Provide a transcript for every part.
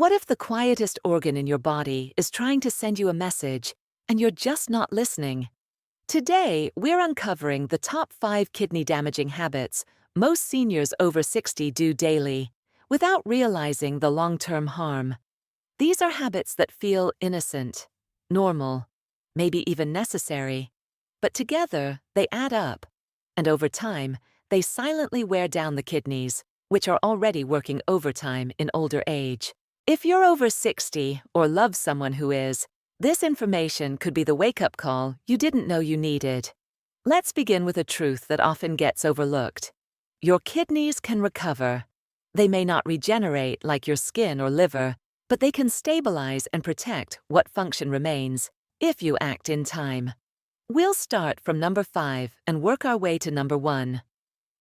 What if the quietest organ in your body is trying to send you a message and you're just not listening? Today, we're uncovering the top 5 kidney-damaging habits most seniors over 60 do daily, without realizing the long-term harm. These are habits that feel innocent, normal, maybe even necessary, but together they add up, and over time, they silently wear down the kidneys, which are already working overtime in older age. If you're over 60 or love someone who is, this information could be the wake-up call you didn't know you needed. Let's begin with a truth that often gets overlooked. Your kidneys can recover. They may not regenerate like your skin or liver, but they can stabilize and protect what function remains if you act in time. We'll start from number 5 and work our way to number 1.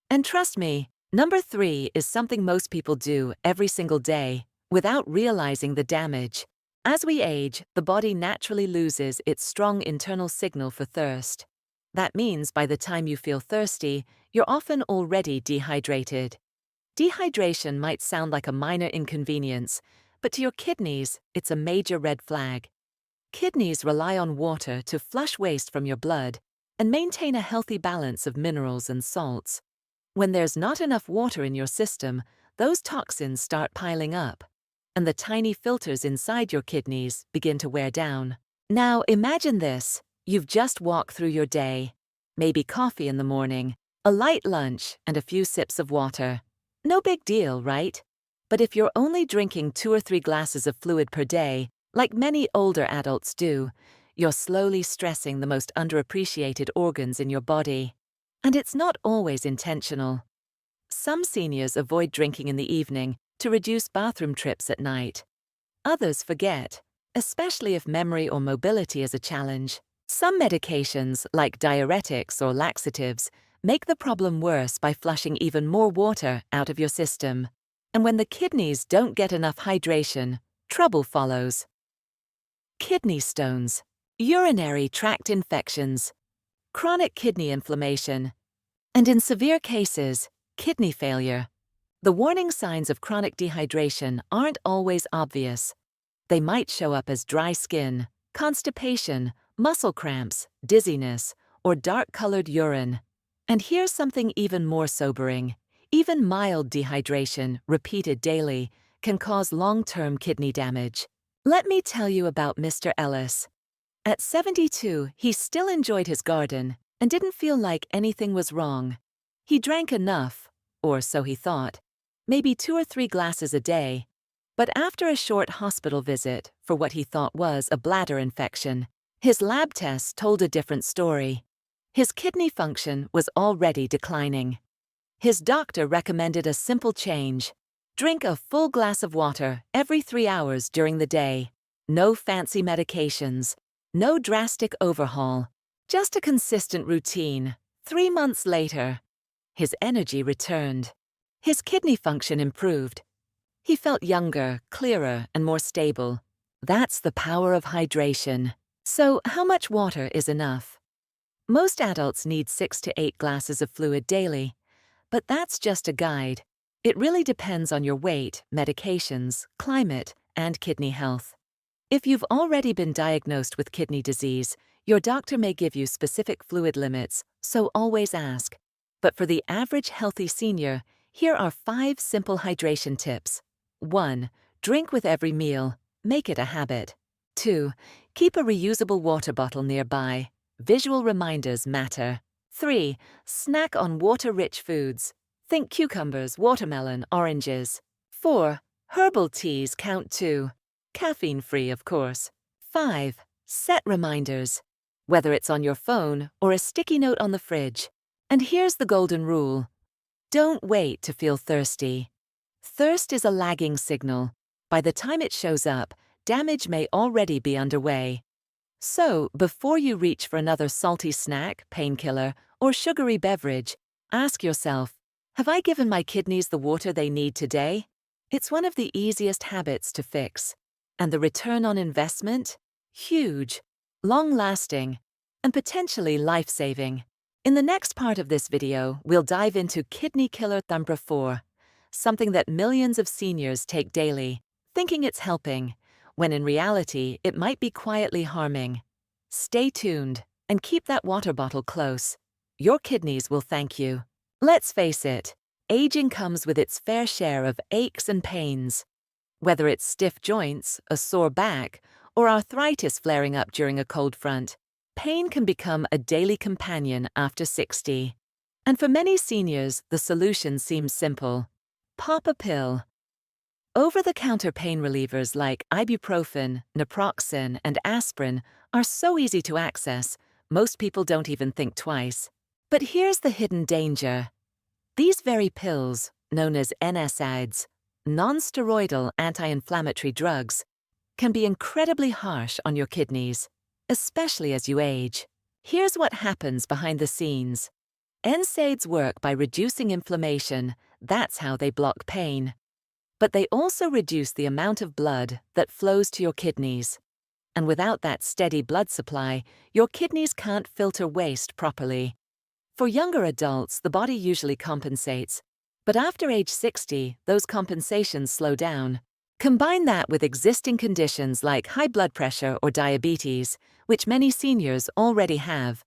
And trust me, number 3 is something most people do every single day without realizing the damage. As we age, the body naturally loses its strong internal signal for thirst. That means by the time you feel thirsty, you're often already dehydrated. Dehydration might sound like a minor inconvenience, but to your kidneys, it's a major red flag. Kidneys rely on water to flush waste from your blood and maintain a healthy balance of minerals and salts. When there's not enough water in your system, those toxins start piling up, and the tiny filters inside your kidneys begin to wear down. Now imagine this. You've just walked through your day. Maybe coffee in the morning, a light lunch, and a few sips of water. No big deal, right? But if you're only drinking 2 or 3 glasses of fluid per day, like many older adults do, you're slowly stressing the most underappreciated organs in your body. And it's not always intentional. Some seniors avoid drinking in the evening to reduce bathroom trips at night. Others forget, especially if memory or mobility is a challenge. Some medications, like diuretics or laxatives, make the problem worse by flushing even more water out of your system. And when the kidneys don't get enough hydration, trouble follows. Kidney stones, urinary tract infections, chronic kidney inflammation, and in severe cases, kidney failure. The warning signs of chronic dehydration aren't always obvious. They might show up as dry skin, constipation, muscle cramps, dizziness, or dark-colored urine. And here's something even more sobering. Even mild dehydration, repeated daily, can cause long-term kidney damage. Let me tell you about Mr. Ellis. At 72, he still enjoyed his garden and didn't feel like anything was wrong. He drank enough, or so he thought, maybe 2 or 3 glasses a day. But after a short hospital visit for what he thought was a bladder infection, his lab tests told a different story. His kidney function was already declining. His doctor recommended a simple change. Drink a full glass of water every 3 hours during the day. No fancy medications. No drastic overhaul. Just a consistent routine. 3 months later, his energy returned. His kidney function improved. He felt younger, clearer, and more stable. That's the power of hydration. So, how much water is enough? Most adults need 6 to 8 glasses of fluid daily, but that's just a guide. It really depends on your weight, medications, climate, and kidney health. If you've already been diagnosed with kidney disease, your doctor may give you specific fluid limits, so always ask. But for the average healthy senior, here are 5 simple hydration tips. 1. Drink with every meal. Make it a habit. 2. Keep a reusable water bottle nearby. Visual reminders matter. 3. Snack on water-rich foods. Think cucumbers, watermelon, oranges. 4. Herbal teas count too. Caffeine-free, of course. 5. Set reminders, whether it's on your phone or a sticky note on the fridge. And here's the golden rule. Don't wait to feel thirsty. Thirst is a lagging signal. By the time it shows up, damage may already be underway. So, before you reach for another salty snack, painkiller, or sugary beverage, ask yourself, have I given my kidneys the water they need today? It's one of the easiest habits to fix. And the return on investment? Huge, long-lasting, and potentially life-saving. In the next part of this video, we'll dive into kidney killer number 4, something that millions of seniors take daily, thinking it's helping, when in reality it might be quietly harming. Stay tuned and keep that water bottle close. Your kidneys will thank you. Let's face it, aging comes with its fair share of aches and pains. Whether it's stiff joints, a sore back, or arthritis flaring up during a cold front, pain can become a daily companion after 60. And for many seniors, the solution seems simple. Pop a pill. Over-the-counter pain relievers like ibuprofen, naproxen, and aspirin are so easy to access, most people don't even think twice. But here's the hidden danger. These very pills, known as NSAIDs, non-steroidal anti-inflammatory drugs, can be incredibly harsh on your kidneys, especially as you age. Here's what happens behind the scenes. NSAIDs work by reducing inflammation, that's how they block pain. But they also reduce the amount of blood that flows to your kidneys. And without that steady blood supply, your kidneys can't filter waste properly. For younger adults, the body usually compensates. But after age 60, those compensations slow down. Combine that with existing conditions like high blood pressure or diabetes, which many seniors already have,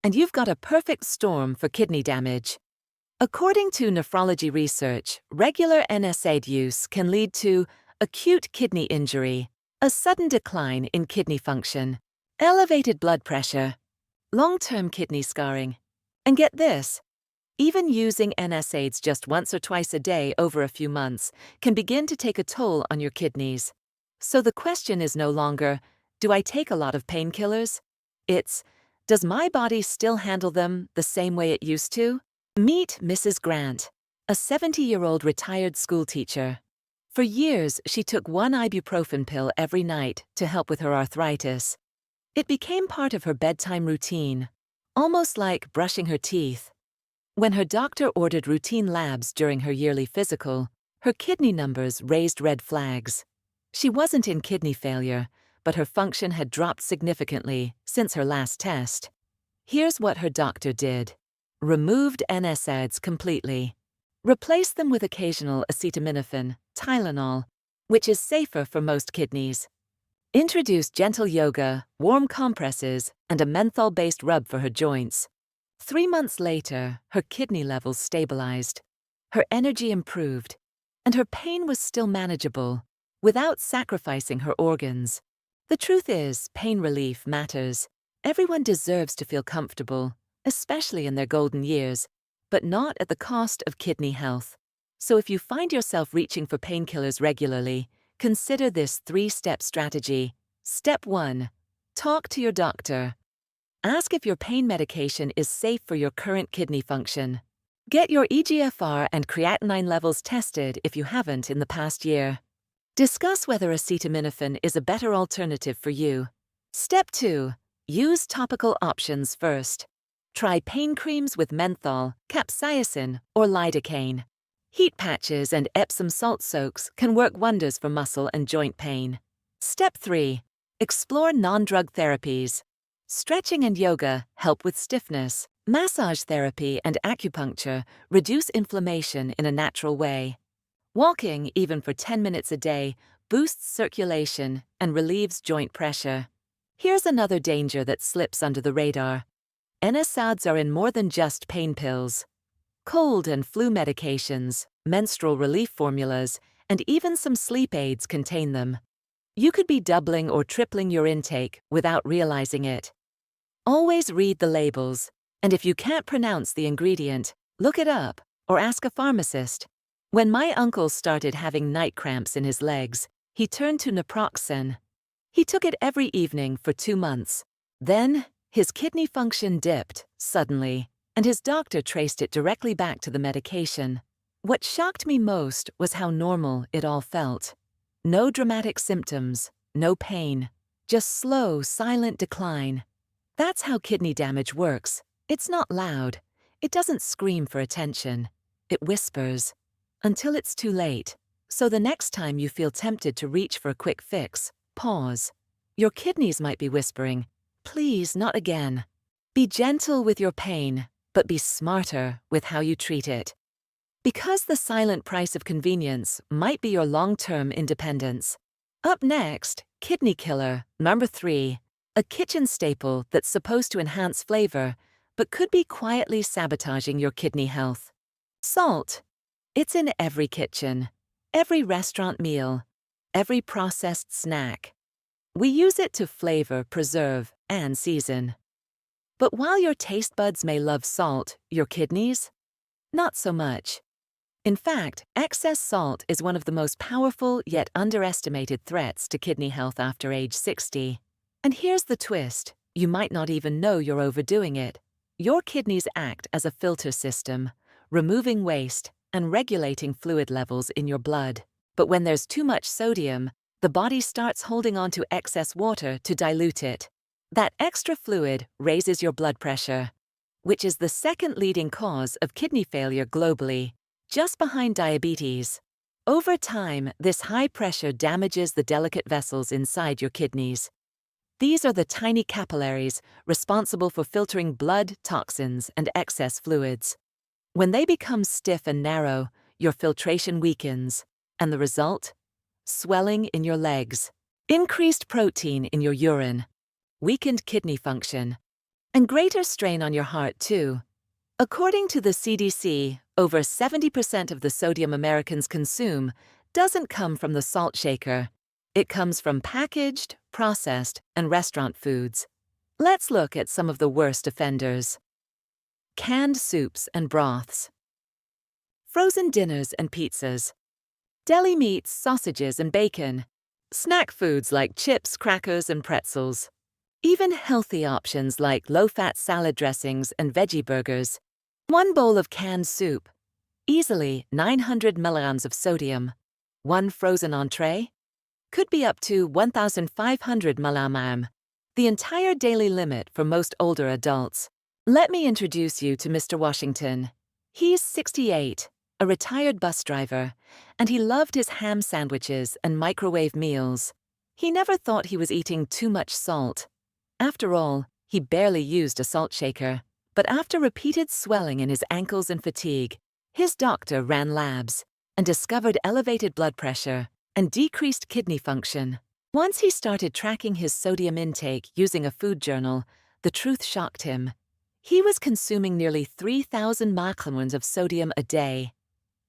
and you've got a perfect storm for kidney damage. According to nephrology research, regular NSAID use can lead to acute kidney injury, a sudden decline in kidney function, elevated blood pressure, long-term kidney scarring. And get this, even using NSAIDs just once or twice a day over a few months can begin to take a toll on your kidneys. So the question is no longer, do I take a lot of painkillers? It's, does my body still handle them the same way it used to? Meet Mrs. Grant, a 70-year-old retired schoolteacher. For years, she took one ibuprofen pill every night to help with her arthritis. It became part of her bedtime routine, almost like brushing her teeth. When her doctor ordered routine labs during her yearly physical, her kidney numbers raised red flags. She wasn't in kidney failure, but her function had dropped significantly since her last test. Here's what her doctor did. Removed NSAIDs completely. Replace them with occasional acetaminophen, Tylenol, which is safer for most kidneys. Introduce gentle yoga, warm compresses, and a menthol-based rub for her joints. 3 months later, her kidney levels stabilized. Her energy improved, and her pain was still manageable, without sacrificing her organs. The truth is, pain relief matters. Everyone deserves to feel comfortable, especially in their golden years, but not at the cost of kidney health. So if you find yourself reaching for painkillers regularly, consider this 3-step strategy. Step 1. Talk to your doctor. Ask if your pain medication is safe for your current kidney function. Get your eGFR and creatinine levels tested if you haven't in the past year. Discuss whether acetaminophen is a better alternative for you. Step 2. Use topical options first. Try pain creams with menthol, capsaicin, or lidocaine. Heat patches and Epsom salt soaks can work wonders for muscle and joint pain. Step 3. Explore non-drug therapies. Stretching and yoga help with stiffness. Massage therapy and acupuncture reduce inflammation in a natural way. Walking, even for 10 minutes a day, boosts circulation and relieves joint pressure. Here's another danger that slips under the radar. NSAIDs are in more than just pain pills. Cold and flu medications, menstrual relief formulas, and even some sleep aids contain them. You could be doubling or tripling your intake without realizing it. Always read the labels, and if you can't pronounce the ingredient, look it up or ask a pharmacist. When my uncle started having night cramps in his legs, he turned to naproxen. He took it every evening for 2 months. Then, his kidney function dipped, suddenly, and his doctor traced it directly back to the medication. What shocked me most was how normal it all felt. No dramatic symptoms, no pain, just slow, silent decline. That's how kidney damage works. It's not loud. It doesn't scream for attention. It whispers, until it's too late. So the next time you feel tempted to reach for a quick fix, pause. Your kidneys might be whispering, please, not again. Be gentle with your pain, but be smarter with how you treat it. Because the silent price of convenience might be your long-term independence. Up next, kidney killer, number 3, a kitchen staple that's supposed to enhance flavor, but could be quietly sabotaging your kidney health. Salt. It's in every kitchen, every restaurant meal, every processed snack. We use it to flavor, preserve, and season. But while your taste buds may love salt, your kidneys? Not so much. In fact, excess salt is one of the most powerful yet underestimated threats to kidney health after age 60. And here's the twist: you might not even know you're overdoing it. Your kidneys act as a filter system, removing waste and regulating fluid levels in your blood. But when there's too much sodium, the body starts holding on to excess water to dilute it. That extra fluid raises your blood pressure, which is the second leading cause of kidney failure globally, just behind diabetes. Over time, this high pressure damages the delicate vessels inside your kidneys. These are the tiny capillaries responsible for filtering blood, toxins, and excess fluids. When they become stiff and narrow, your filtration weakens, and the result? Swelling in your legs, increased protein in your urine, weakened kidney function, and greater strain on your heart too. According to the CDC, over 70% of the sodium Americans consume doesn't come from the salt shaker. It comes from packaged, processed, and restaurant foods. Let's look at some of the worst offenders. Canned soups and broths. Frozen dinners and pizzas. Deli meats, sausages, and bacon. Snack foods like chips, crackers, and pretzels. Even healthy options like low-fat salad dressings and veggie burgers. One bowl of canned soup. Easily 900 milligrams of sodium. One frozen entree? Could be up to 1,500 milligrams. The entire daily limit for most older adults. Let me introduce you to Mr. Washington. He's 68, a retired bus driver, and he loved his ham sandwiches and microwave meals. He never thought he was eating too much salt. After all, he barely used a salt shaker. But after repeated swelling in his ankles and fatigue, his doctor ran labs and discovered elevated blood pressure and decreased kidney function. Once he started tracking his sodium intake using a food journal, the truth shocked him. He was consuming nearly 3,000 micrograms of sodium a day,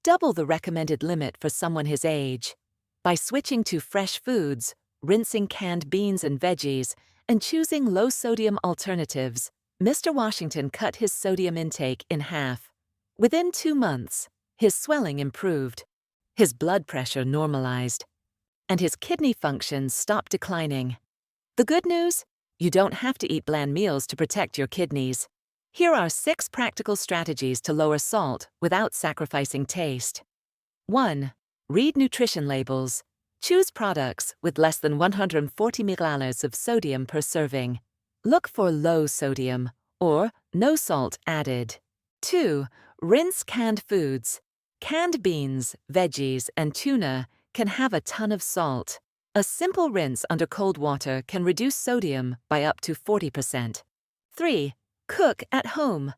double the recommended limit for someone his age. By switching to fresh foods, rinsing canned beans and veggies, and choosing low-sodium alternatives, Mr. Washington cut his sodium intake in half. Within 2 months, his swelling improved, his blood pressure normalized, and his kidney function stopped declining. The good news? You don't have to eat bland meals to protect your kidneys. Here are 6 practical strategies to lower salt without sacrificing taste. 1. Read nutrition labels. Choose products with less than 140 milliliters of sodium per serving. Look for low sodium or no salt added. 2. Rinse canned foods. Canned beans, veggies, and tuna can have a ton of salt. A simple rinse under cold water can reduce sodium by up to 40%. 3. Cook at home.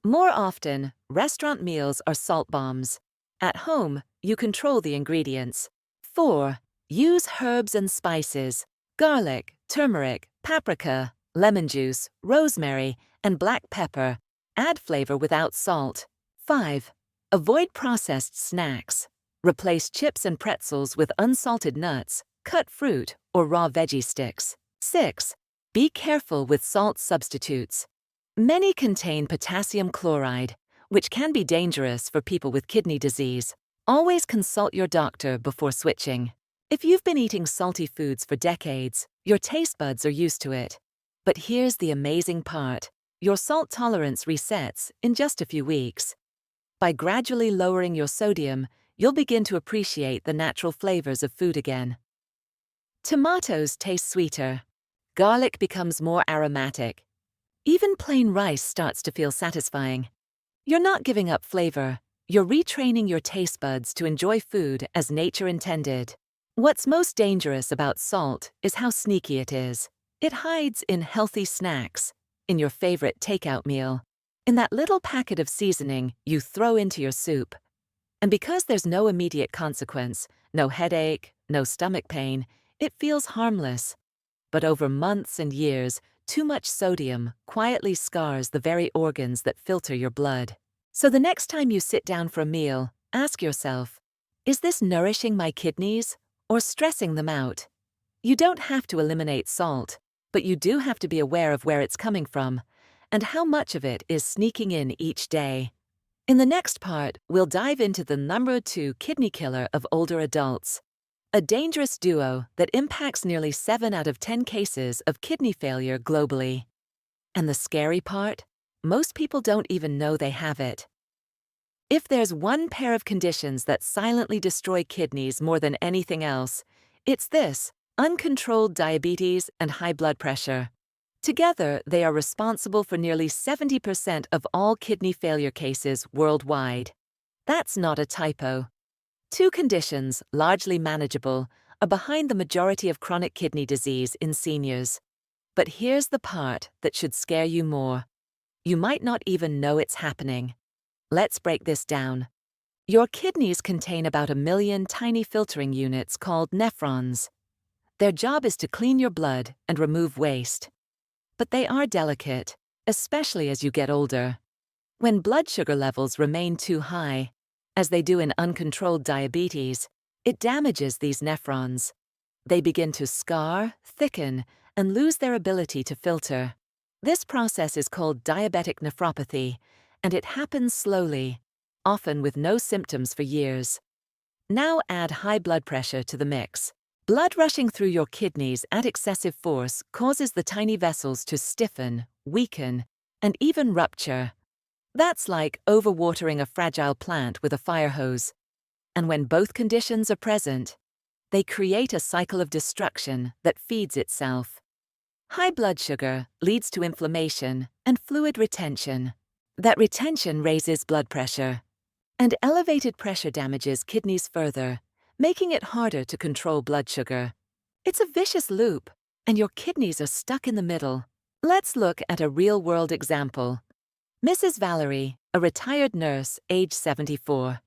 More often, restaurant meals are salt bombs. At home, you control the ingredients. 4. Use herbs and spices. Garlic, turmeric, paprika, lemon juice, rosemary, and black pepper. Add flavor without salt. 5. Avoid processed snacks. Replace chips and pretzels with unsalted nuts, cut fruit, or raw veggie sticks. 6. Be careful with salt substitutes. Many contain potassium chloride, which can be dangerous for people with kidney disease. Always consult your doctor before switching. If you've been eating salty foods for decades, your taste buds are used to it. But here's the amazing part. Your salt tolerance resets in just a few weeks. By gradually lowering your sodium, you'll begin to appreciate the natural flavors of food again. Tomatoes taste sweeter. Garlic becomes more aromatic. Even plain rice starts to feel satisfying. You're not giving up flavor. You're retraining your taste buds to enjoy food as nature intended. What's most dangerous about salt is how sneaky it is. It hides in healthy snacks, in your favorite takeout meal, in that little packet of seasoning you throw into your soup. And because there's no immediate consequence, no headache, no stomach pain, it feels harmless. But over months and years, too much sodium quietly scars the very organs that filter your blood. So the next time you sit down for a meal, ask yourself, is this nourishing my kidneys or stressing them out? You don't have to eliminate salt, but you do have to be aware of where it's coming from and how much of it is sneaking in each day. In the next part, we'll dive into the number 2 kidney killer of older adults, a dangerous duo that impacts nearly 7 out of 10 cases of kidney failure globally. And the scary part? Most people don't even know they have it. If there's one pair of conditions that silently destroy kidneys more than anything else, it's this: uncontrolled diabetes and high blood pressure. Together, they are responsible for nearly 70% of all kidney failure cases worldwide. That's not a typo. 2 conditions, largely manageable, are behind the majority of chronic kidney disease in seniors. But here's the part that should scare you more. You might not even know it's happening. Let's break this down. Your kidneys contain about 1 million tiny filtering units called nephrons. Their job is to clean your blood and remove waste. But they are delicate, especially as you get older. When blood sugar levels remain too high, as they do in uncontrolled diabetes, it damages these nephrons. They begin to scar, thicken, and lose their ability to filter. This process is called diabetic nephropathy, and it happens slowly, often with no symptoms for years. Now add high blood pressure to the mix. Blood rushing through your kidneys at excessive force causes the tiny vessels to stiffen, weaken, and even rupture. That's like overwatering a fragile plant with a fire hose. And when both conditions are present, they create a cycle of destruction that feeds itself. High blood sugar leads to inflammation and fluid retention. That retention raises blood pressure, and elevated pressure damages kidneys further, making it harder to control blood sugar. It's a vicious loop, and your kidneys are stuck in the middle. Let's look at a real-world example. Mrs. Valerie, a retired nurse, age 74.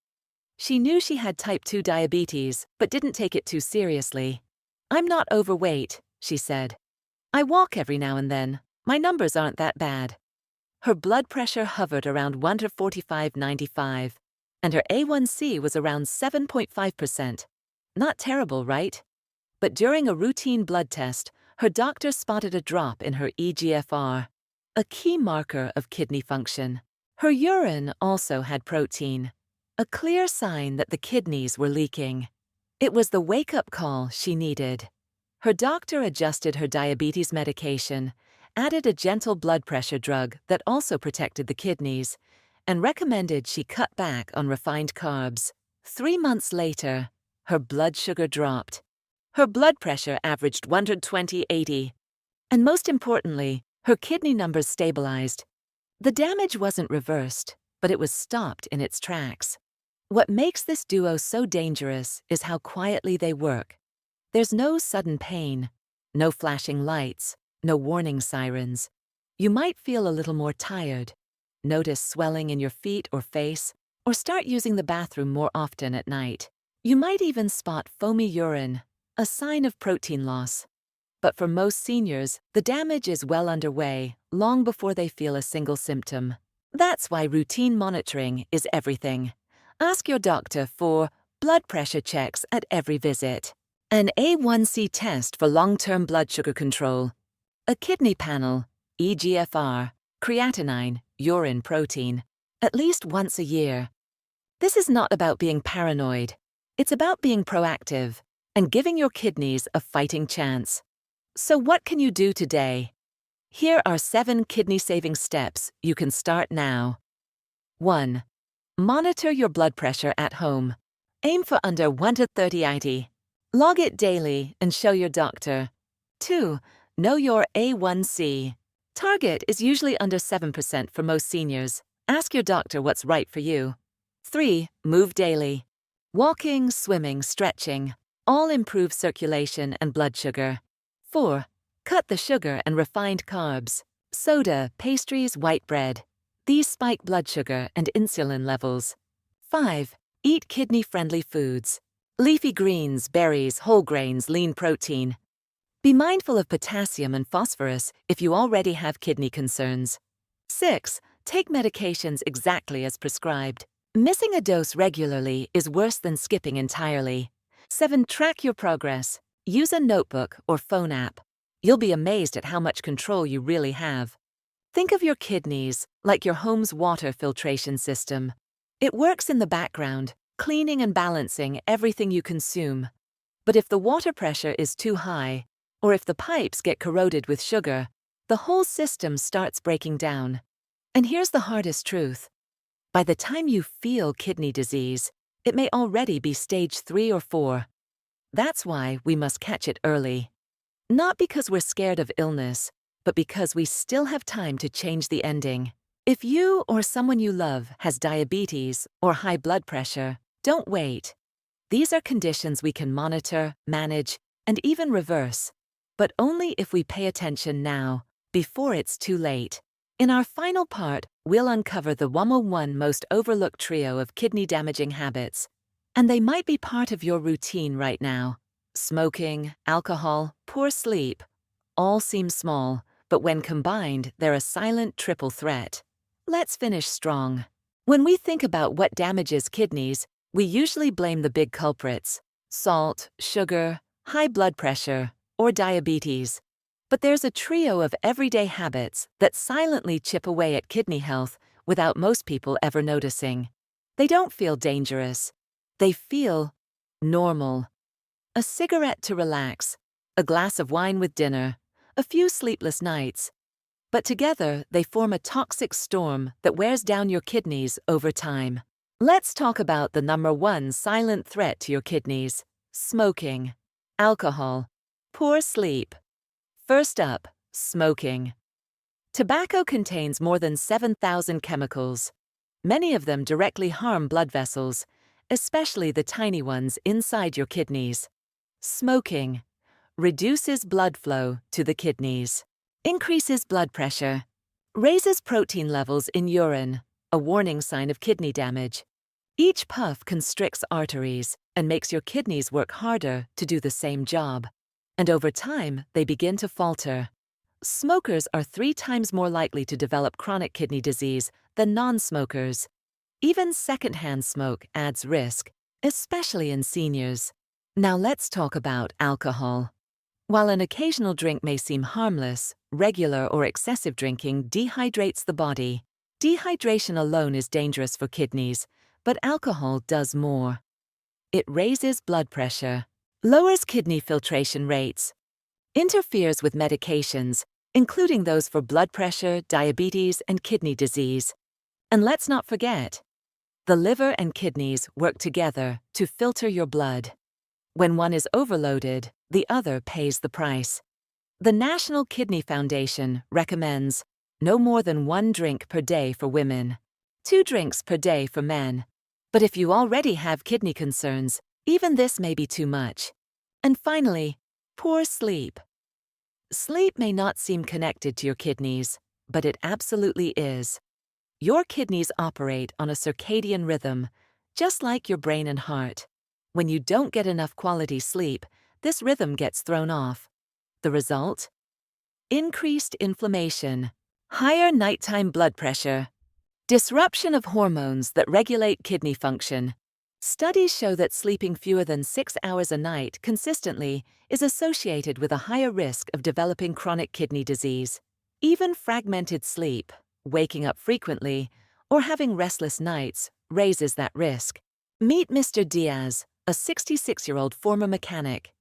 She knew she had type 2 diabetes, but didn't take it too seriously. "I'm not overweight," she said. "I walk every now and then. My numbers aren't that bad." Her blood pressure hovered around 1/45/95, and her A1C was around 7.5%. Not terrible, right? But during a routine blood test, her doctor spotted a drop in her eGFR, a key marker of kidney function. Her urine also had protein, a clear sign that the kidneys were leaking. It was the wake-up call she needed. Her doctor adjusted her diabetes medication, added a gentle blood pressure drug that also protected the kidneys, and recommended she cut back on refined carbs. 3 months later, her blood sugar dropped. Her blood pressure averaged 120/80. And most importantly, her kidney numbers stabilized. The damage wasn't reversed, but it was stopped in its tracks. What makes this duo so dangerous is how quietly they work. There's no sudden pain, no flashing lights, no warning sirens. You might feel a little more tired, notice swelling in your feet or face, or start using the bathroom more often at night. You might even spot foamy urine, a sign of protein loss. But for most seniors, the damage is well underway, long before they feel a single symptom. That's why routine monitoring is everything. Ask your doctor for blood pressure checks at every visit, an A1C test for long-term blood sugar control, a kidney panel, eGFR, creatinine, urine protein, at least once a year. This is not about being paranoid. It's about being proactive and giving your kidneys a fighting chance. So what can you do today? Here are 7 kidney-saving steps you can start now. 1. Monitor your blood pressure at home. Aim for under 1/30/80. Log it daily and show your doctor. 2. Know your A1C. Target is usually under 7% for most seniors. Ask your doctor what's right for you. 3. Move daily. Walking, swimming, stretching, all improve circulation and blood sugar. 4. Cut the sugar and refined carbs. Soda, pastries, white bread. These spike blood sugar and insulin levels. 5. Eat kidney-friendly foods. Leafy greens, berries, whole grains, lean protein. Be mindful of potassium and phosphorus if you already have kidney concerns. 6. Take medications exactly as prescribed. Missing a dose regularly is worse than skipping entirely. 7. Track your progress. Use a notebook or phone app. You'll be amazed at how much control you really have. Think of your kidneys like your home's water filtration system. It works in the background, cleaning and balancing everything you consume. But if the water pressure is too high, or if the pipes get corroded with sugar, the whole system starts breaking down. And here's the hardest truth. By the time you feel kidney disease, it may already be stage 3 or 4. That's why we must catch it early. Not because we're scared of illness, but because we still have time to change the ending. If you or someone you love has diabetes or high blood pressure, don't wait. These are conditions we can monitor, manage, and even reverse, but only if we pay attention now, before it's too late. In our final part, we'll uncover the 101 most overlooked trio of kidney-damaging habits, and they might be part of your routine right now. Smoking, alcohol, poor sleep, all seem small, but when combined, they're a silent triple threat. Let's finish strong. When we think about what damages kidneys, we usually blame the big culprits: salt, sugar, high blood pressure, or diabetes. But there's a trio of everyday habits that silently chip away at kidney health without most people ever noticing. They don't feel dangerous. They feel normal. A cigarette to relax, a glass of wine with dinner, a few sleepless nights. But together, they form a toxic storm that wears down your kidneys over time. Let's talk about the number 1 silent threat to your kidneys: smoking, alcohol, poor sleep. First up, smoking. Tobacco contains more than 7,000 chemicals. Many of them directly harm blood vessels, especially the tiny ones inside your kidneys. Smoking reduces blood flow to the kidneys, increases blood pressure, raises protein levels in urine, a warning sign of kidney damage. Each puff constricts arteries and makes your kidneys work harder to do the same job. And over time, they begin to falter. Smokers are 3 times more likely to develop chronic kidney disease than non-smokers. Even secondhand smoke adds risk, especially in seniors. Now let's talk about alcohol. While an occasional drink may seem harmless, regular or excessive drinking dehydrates the body. Dehydration alone is dangerous for kidneys, but alcohol does more. It raises blood pressure, lowers kidney filtration rates, interferes with medications, including those for blood pressure, diabetes, and kidney disease. And let's not forget, the liver and kidneys work together to filter your blood. When one is overloaded, the other pays the price. The National Kidney Foundation recommends no more than 1 drink per day for women, 2 drinks per day for men. But if you already have kidney concerns, even this may be too much. And finally, poor sleep. Sleep may not seem connected to your kidneys, but it absolutely is. Your kidneys operate on a circadian rhythm, just like your brain and heart. When you don't get enough quality sleep, this rhythm gets thrown off. The result? Increased inflammation, higher nighttime blood pressure, disruption of hormones that regulate kidney function. Studies show that sleeping fewer than 6 hours a night consistently is associated with a higher risk of developing chronic kidney disease. Even fragmented sleep, waking up frequently, or having restless nights raises that risk. Meet Mr. Diaz, a 66-year-old former mechanic.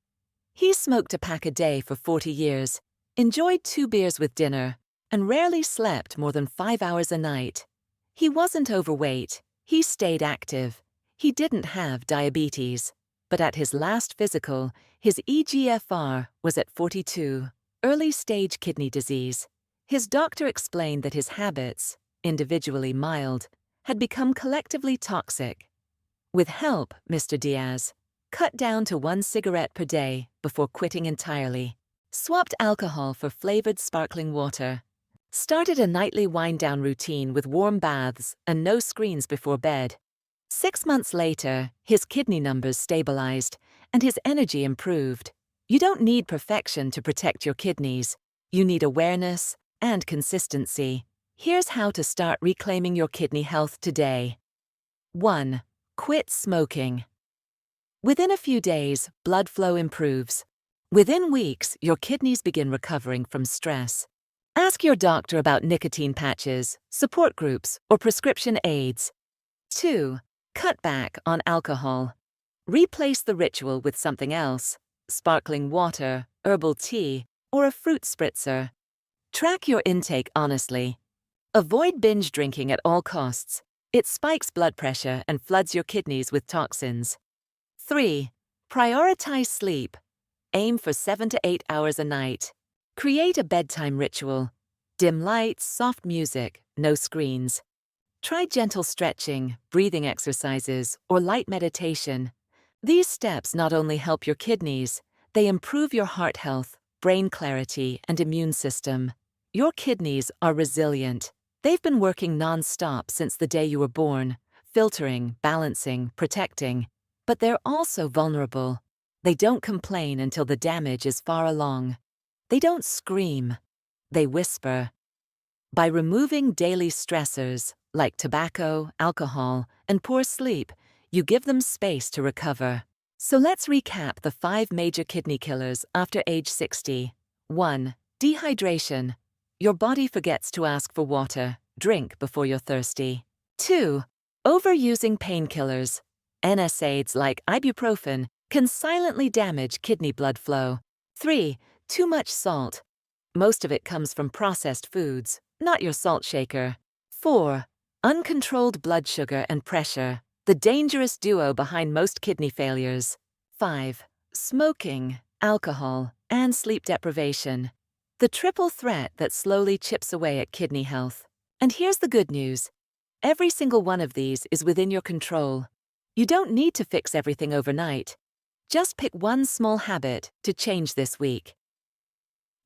He smoked a pack a day for 40 years, enjoyed 2 beers with dinner, and rarely slept more than 5 hours a night. He wasn't overweight, he stayed active. He didn't have diabetes, but at his last physical, his eGFR was at 42, early-stage kidney disease. His doctor explained that his habits, individually mild, had become collectively toxic. With help, Mr. Diaz cut down to 1 cigarette per day before quitting entirely, swapped alcohol for flavored sparkling water, started a nightly wind-down routine with warm baths and no screens before bed. 6 months later, his kidney numbers stabilized and his energy improved. You don't need perfection to protect your kidneys. You need awareness and consistency. Here's how to start reclaiming your kidney health today. 1. Quit smoking. Within a few days, blood flow improves. Within weeks, your kidneys begin recovering from stress. Ask your doctor about nicotine patches, support groups, or prescription aids. 2. Cut back on alcohol. Replace the ritual with something else: sparkling water, herbal tea, or a fruit spritzer. Track your intake honestly. Avoid binge drinking at all costs. It spikes blood pressure and floods your kidneys with toxins. 3. Prioritize sleep. Aim for 7 to 8 hours a night. Create a bedtime ritual. Dim lights, soft music, no screens. Try gentle stretching, breathing exercises, or light meditation. These steps not only help your kidneys, they improve your heart health, brain clarity, and immune system. Your kidneys are resilient. They've been working non-stop since the day you were born, filtering, balancing, protecting. But they're also vulnerable. They don't complain until the damage is far along. They don't scream. They whisper. By removing daily stressors like tobacco, alcohol, and poor sleep, you give them space to recover. So let's recap the 5 major kidney killers after age 60. 1. Dehydration. Your body forgets to ask for water. Drink before you're thirsty. 2. Overusing painkillers. NSAIDs like ibuprofen can silently damage kidney blood flow. 3. Too much salt. Most of it comes from processed foods, not your salt shaker. 4. Uncontrolled blood sugar and pressure, the dangerous duo behind most kidney failures. 5. Smoking, alcohol, and sleep deprivation, the triple threat that slowly chips away at kidney health. And here's the good news. Every single one of these is within your control. You don't need to fix everything overnight. Just pick one small habit to change this week.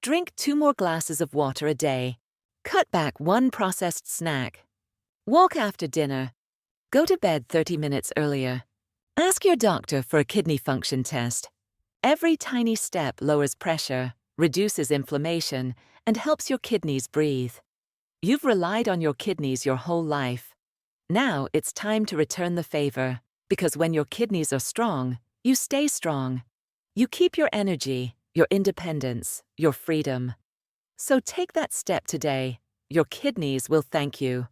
Drink 2 more glasses of water a day. Cut back 1 processed snack. Walk after dinner. Go to bed 30 minutes earlier. Ask your doctor for a kidney function test. Every tiny step lowers pressure, reduces inflammation, and helps your kidneys breathe. You've relied on your kidneys your whole life. Now it's time to return the favor, because when your kidneys are strong, you stay strong. You keep your energy, your independence, your freedom. So take that step today. Your kidneys will thank you.